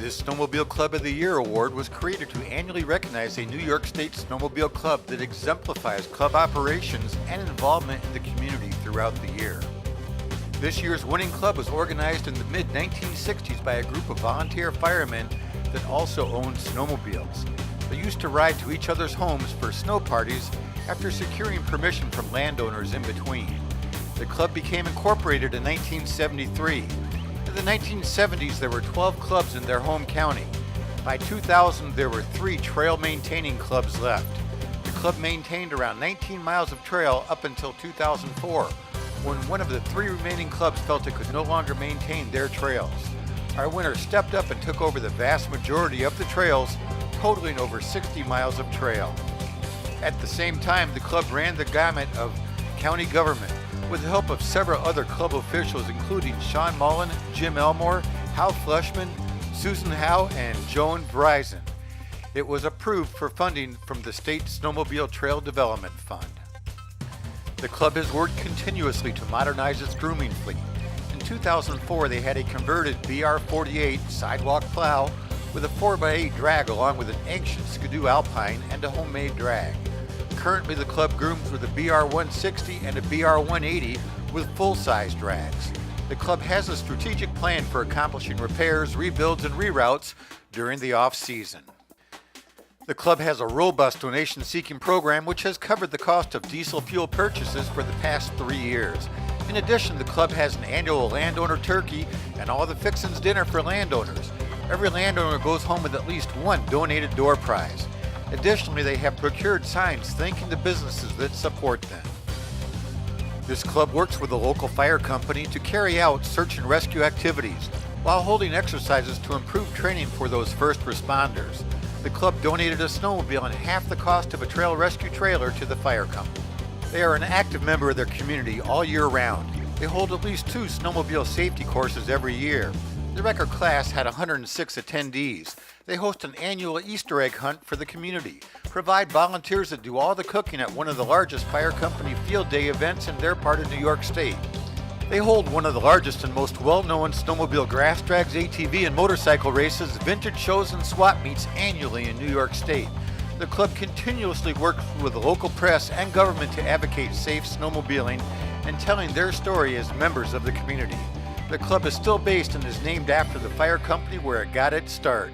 This Snowmobile Club of the Year award was created to annually recognize a New York State snowmobile club that exemplifies club operations and involvement in the community throughout the year. This year's winning club was organized in the mid-1960s by a group of volunteer firemen that also owned snowmobiles. They used to ride to each other's homes for snow parties after securing permission from landowners in between. The club became incorporated in 1973. In the 1970s, there were 12 clubs in their home county. By 2000, there were 3 trail maintaining clubs left. The club maintained around 19 miles of trail up until 2004, when one of the 3 remaining clubs felt it could no longer maintain their trails. Our winner stepped up and took over the vast majority of the trails, totaling over 60 miles of trail. At the same time, the club ran the gamut of county government with the help of several other club officials, including Sean Mullen, Jim Elmore, Hal Fleischman, Susan Howe, and Joan Bryson. It was approved for funding from the State Snowmobile Trail Development Fund. The club has worked continuously to modernize its grooming fleet. In 2004, they had a converted BR-48 sidewalk plow with a 4x8 drag along with an ancient Skidoo Alpine and a homemade drag. Currently, the club grooms with a BR-160 and a BR-180 with full-size drags. The club has a strategic plan for accomplishing repairs, rebuilds, and reroutes during the off-season. The club has a robust donation-seeking program which has covered the cost of diesel fuel purchases for the past 3 years. In addition, the club has an annual landowner turkey and all the fixins dinner for landowners. Every landowner goes home with at least one donated door prize. Additionally, they have procured signs thanking the businesses that support them. This club works with a local fire company to carry out search and rescue activities while holding exercises to improve training for those first responders. The club donated a snowmobile and half the cost of a trail rescue trailer to the fire company. They are an active member of their community all year round. They hold at least 2 snowmobile safety courses every year. The record class had 106 attendees. They host an annual Easter egg hunt for the community, provide volunteers that do all the cooking at one of the largest fire company field day events in their part of New York State. They hold one of the largest and most well-known snowmobile grass drags, ATV, and motorcycle races, vintage shows, and swap meets annually in New York State. The club continuously works with the local press and government to advocate safe snowmobiling and telling their story as members of the community. The club is still based and is named after the fire company where it got its start.